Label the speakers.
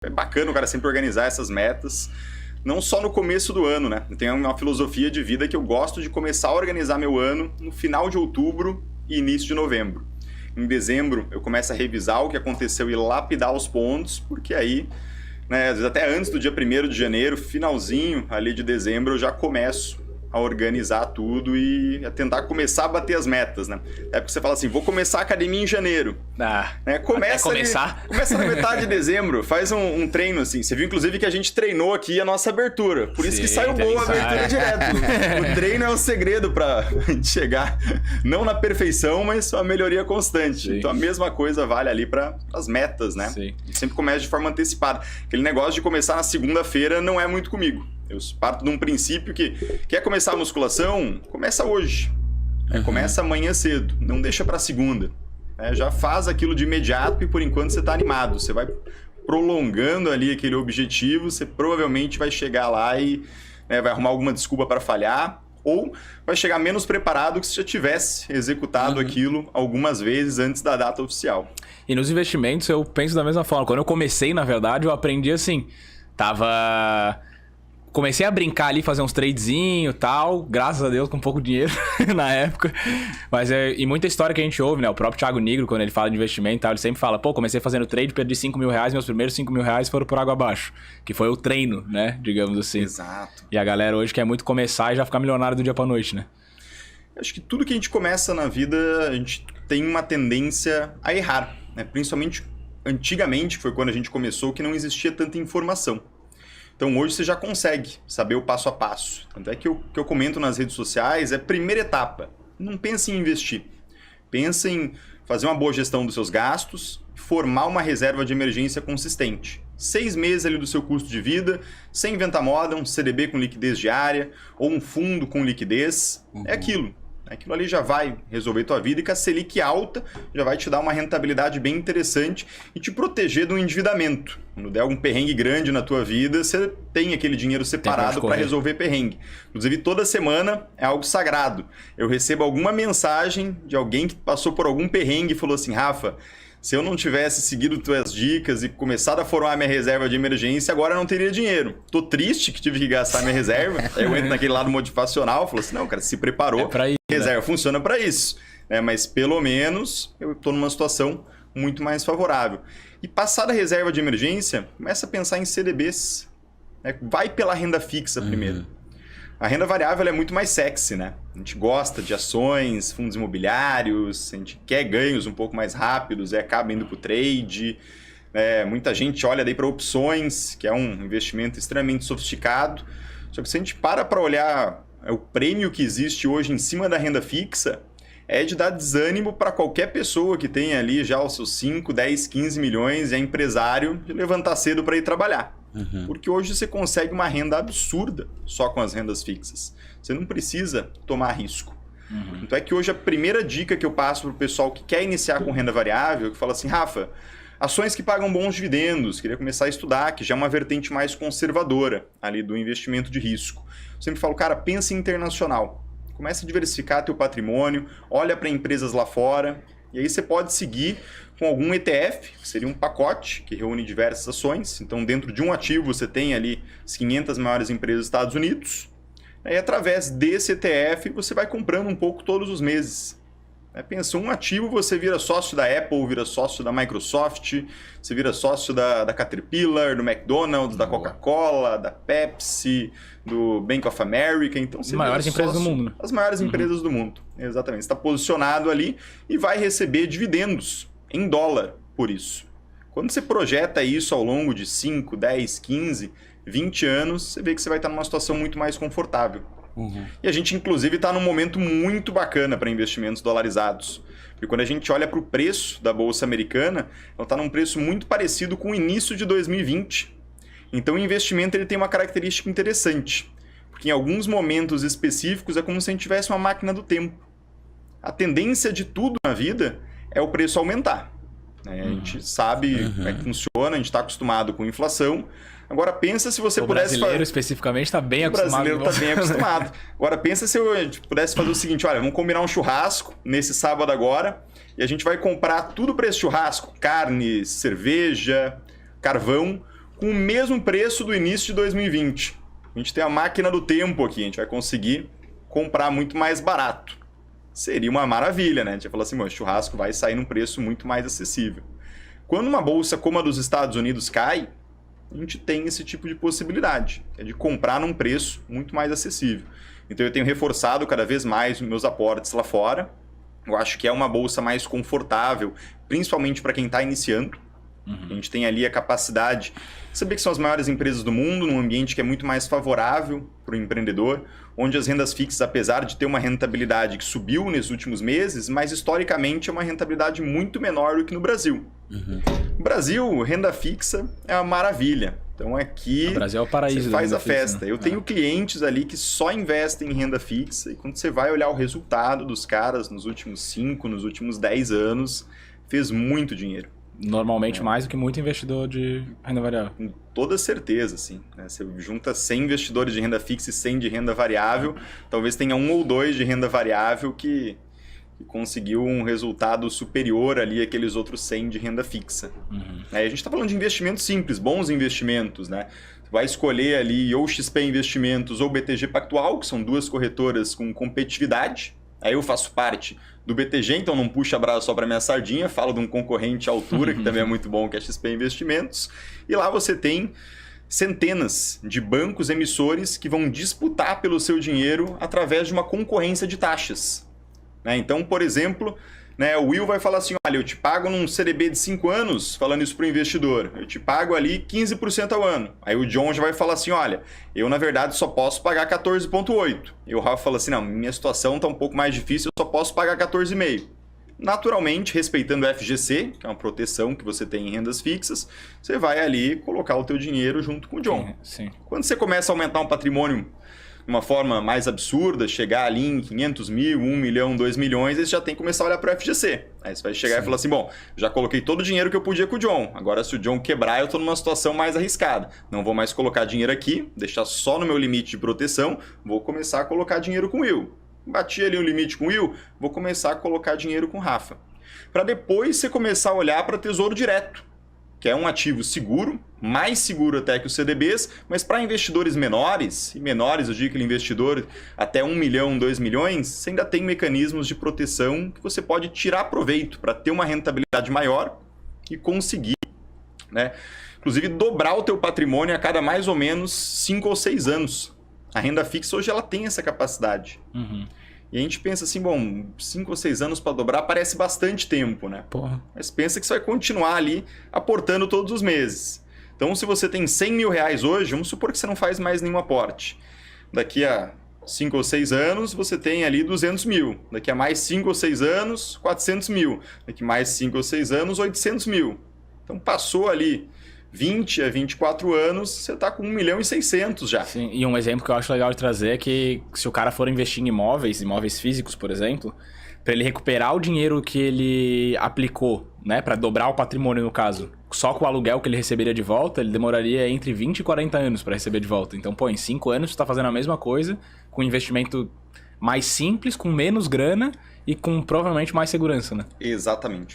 Speaker 1: É bacana o cara sempre organizar essas metas, não só no começo do ano, né? Eu tenho uma filosofia de vida que eu gosto de começar a organizar meu ano no final de outubro e início de novembro. Em dezembro, eu começo a revisar o que aconteceu e lapidar os pontos, porque aí, né, às vezes até antes do dia 1º de janeiro, finalzinho ali de dezembro, eu já começo a organizar tudo e a tentar começar a bater as metas, né? É porque você fala assim, vou começar a academia em janeiro. Né? Começa na metade de dezembro, faz um treino assim. Você viu, inclusive, que a gente treinou aqui a nossa abertura. Por isso que saiu boa a abertura direto. O treino é o segredo pra gente chegar, não na perfeição, mas a melhoria constante. Sim. Então a mesma coisa vale ali para as metas, né? Sim. E sempre começa de forma antecipada. Aquele negócio de começar na segunda-feira não é muito comigo. Eu parto de um princípio que quer começar a musculação, começa hoje. Começa amanhã cedo, não deixa para segunda. Já faz aquilo de imediato e por enquanto você está animado. Você vai prolongando ali aquele objetivo, você provavelmente vai chegar lá e vai arrumar alguma desculpa para falhar ou vai chegar menos preparado que se já tivesse executado aquilo algumas vezes antes da data oficial.
Speaker 2: E nos investimentos eu penso da mesma forma. Quando eu comecei, na verdade, eu aprendi assim, comecei a brincar ali, fazer uns tradezinhos e tal, graças a Deus, com pouco dinheiro na época. Mas e muita história que a gente ouve, né? O próprio Thiago Nigro, quando ele fala de investimento e tal, ele sempre fala, comecei fazendo trade, perdi 5 mil reais, meus primeiros 5 mil reais foram por água abaixo. Que foi o treino, né? Digamos assim.
Speaker 1: Exato.
Speaker 2: E a galera hoje quer muito começar e já ficar milionário do dia pra noite, né?
Speaker 1: Acho que tudo que a gente começa na vida, a gente tem uma tendência a errar, né? Principalmente antigamente, foi quando a gente começou, que não existia tanta informação. Então hoje você já consegue saber o passo a passo. Tanto é que o que eu comento nas redes sociais é primeira etapa. Não pense em investir. Pense em fazer uma boa gestão dos seus gastos, formar uma reserva de emergência consistente. 6 meses ali do seu custo de vida, sem inventar moda, um CDB com liquidez diária ou um fundo com liquidez. É aquilo. Aquilo ali já vai resolver tua vida e com a Selic alta já vai te dar uma rentabilidade bem interessante e te proteger do endividamento. Quando der algum perrengue grande na tua vida, você tem aquele dinheiro separado para resolver perrengue. Inclusive, toda semana é algo sagrado. Eu recebo alguma mensagem de alguém que passou por algum perrengue e falou assim, Rafa, se eu não tivesse seguido tuas dicas e começado a formar minha reserva de emergência, agora eu não teria dinheiro. Tô triste que tive que gastar minha reserva. Aí eu entro naquele lado motivacional, falo assim, não, cara, se preparou, reserva funciona para isso. Mas pelo menos eu tô numa situação muito mais favorável. E passada a reserva de emergência, começa a pensar em CDBs. Vai pela renda fixa primeiro. A renda variável é muito mais sexy, né? A gente gosta de ações, fundos imobiliários, a gente quer ganhos um pouco mais rápidos e acaba indo para o trade. Muita gente olha daí para opções, que é um investimento extremamente sofisticado. Só que se a gente para olhar o prêmio que existe hoje em cima da renda fixa, é de dar desânimo para qualquer pessoa que tenha ali já os seus 5, 10, 15 milhões e é empresário de levantar cedo para ir trabalhar. Porque hoje você consegue uma renda absurda só com as rendas fixas. Você não precisa tomar risco. Então é que hoje a primeira dica que eu passo para o pessoal que quer iniciar com renda variável, que fala assim, Rafa, ações que pagam bons dividendos, queria começar a estudar, que já é uma vertente mais conservadora ali do investimento de risco. Eu sempre falo, cara, pensa em internacional. Começa a diversificar teu patrimônio, olha para empresas lá fora, e aí você pode seguir com algum ETF, que seria um pacote que reúne diversas ações. Então, dentro de um ativo, você tem ali as 500 maiores empresas dos Estados Unidos. E através desse ETF, você vai comprando um pouco todos os meses. Pensa, um ativo, você vira sócio da Apple, vira sócio da Microsoft, você vira sócio da Caterpillar, do McDonald's, da Coca-Cola, da Pepsi, do Bank of America. Então, você
Speaker 2: as maiores empresas do mundo, né?
Speaker 1: As maiores empresas do mundo, exatamente. Você está posicionado ali e vai receber dividendos em dólar por isso. Quando você projeta isso ao longo de 5, 10, 15, 20 anos, você vê que você vai estar numa situação muito mais confortável. E a gente, inclusive, está num momento muito bacana para investimentos dolarizados. Porque quando a gente olha para o preço da Bolsa Americana, ela está num preço muito parecido com o início de 2020. Então, o investimento ele tem uma característica interessante. Porque em alguns momentos específicos é como se a gente tivesse uma máquina do tempo. A tendência de tudo na vida é o preço aumentar. A gente sabe como é que funciona, a gente está acostumado com inflação. Agora pensa se você pudesse...
Speaker 2: O brasileiro especificamente está bem acostumado.
Speaker 1: O brasileiro está bem acostumado. Agora pensa se eu pudesse fazer o seguinte, olha, vamos combinar um churrasco nesse sábado agora e a gente vai comprar tudo para esse churrasco, carne, cerveja, carvão, com o mesmo preço do início de 2020. A gente tem a máquina do tempo aqui, a gente vai conseguir comprar muito mais barato. Seria uma maravilha, né? A gente vai falar assim, o churrasco vai sair num preço muito mais acessível. Quando uma bolsa como a dos Estados Unidos cai, a gente tem esse tipo de possibilidade, que é de comprar num preço muito mais acessível. Então eu tenho reforçado cada vez mais os meus aportes lá fora. Eu acho que é uma bolsa mais confortável, principalmente para quem está iniciando. A gente tem ali a capacidade de saber que são as maiores empresas do mundo, num ambiente que é muito mais favorável para o empreendedor, onde as rendas fixas, apesar de ter uma rentabilidade que subiu nesses últimos meses, mas historicamente é uma rentabilidade muito menor do que no Brasil. No Brasil, renda fixa é uma maravilha. Então aqui
Speaker 2: o Brasil é o paraíso,
Speaker 1: você faz a festa. Eu tenho clientes ali que só investem em renda fixa e quando você vai olhar o resultado dos caras nos últimos 5, nos últimos 10 anos, fez muito dinheiro.
Speaker 2: Normalmente mais do que muito investidor de renda variável.
Speaker 1: Com toda certeza, sim. Né? Você junta 100 investidores de renda fixa e 100 de renda variável, talvez tenha 1 ou 2 de renda variável que conseguiu um resultado superior ali àqueles outros 100 de renda fixa. Aí a gente está falando de investimentos simples, bons investimentos, né? Você vai escolher ali ou XP Investimentos ou BTG Pactual, que são 2 corretoras com competitividade. Aí eu faço parte do BTG, então não puxa braço só para minha sardinha, falo de um concorrente à altura, que também é muito bom, que é a XP Investimentos. E lá você tem centenas de bancos emissores que vão disputar pelo seu dinheiro através de uma concorrência de taxas. Então, por exemplo, o Will vai falar assim, olha, eu te pago num CDB de 5 anos, falando isso para o investidor, eu te pago ali 15% ao ano. Aí o John já vai falar assim, olha, eu na verdade só posso pagar 14,8%. E o Rafa fala assim, não, minha situação está um pouco mais difícil, eu só posso pagar 14,5%. Naturalmente, respeitando o FGC, que é uma proteção que você tem em rendas fixas, você vai ali colocar o teu dinheiro junto com o John.
Speaker 2: Sim.
Speaker 1: Quando você começa a aumentar um patrimônio de uma forma mais absurda, chegar ali em 500 mil, 1 milhão, 2 milhões, aí você já tem que começar a olhar para o FGC. Aí você vai chegar e falar assim, bom, já coloquei todo o dinheiro que eu podia com o John, agora se o John quebrar eu estou numa situação mais arriscada. Não vou mais colocar dinheiro aqui, deixar só no meu limite de proteção, vou começar a colocar dinheiro com o Will. Bati ali o limite com o Will, vou começar a colocar dinheiro com o Rafa. Para depois você começar a olhar para Tesouro Direto, que é um ativo seguro, mais seguro até que os CDBs, mas para investidores menores, e menores eu digo aquele investidor até 1 milhão, 2 milhões, você ainda tem mecanismos de proteção que você pode tirar proveito para ter uma rentabilidade maior e conseguir, inclusive dobrar o teu patrimônio a cada mais ou menos 5 ou 6 anos. A renda fixa hoje ela tem essa capacidade. E a gente pensa assim, bom, 5 ou 6 anos para dobrar parece bastante tempo, né?
Speaker 2: Porra.
Speaker 1: Mas pensa que você vai continuar ali aportando todos os meses. Então, se você tem 100 mil reais hoje, vamos supor que você não faz mais nenhum aporte. Daqui a 5 ou 6 anos, você tem ali 200 mil. Daqui a mais 5 ou 6 anos, 400 mil. Daqui a mais 5 ou 6 anos, 800 mil. Então, passou ali 20 a 24 anos, você está com 1 milhão e 600 já.
Speaker 2: Sim, e um exemplo que eu acho legal de trazer é que se o cara for investir em imóveis físicos, por exemplo, para ele recuperar o dinheiro que ele aplicou, para dobrar o patrimônio no caso, só com o aluguel que ele receberia de volta, ele demoraria entre 20 e 40 anos para receber de volta. Então, em 5 anos você está fazendo a mesma coisa, com investimento mais simples, com menos grana e com provavelmente mais segurança, né?
Speaker 1: Exatamente.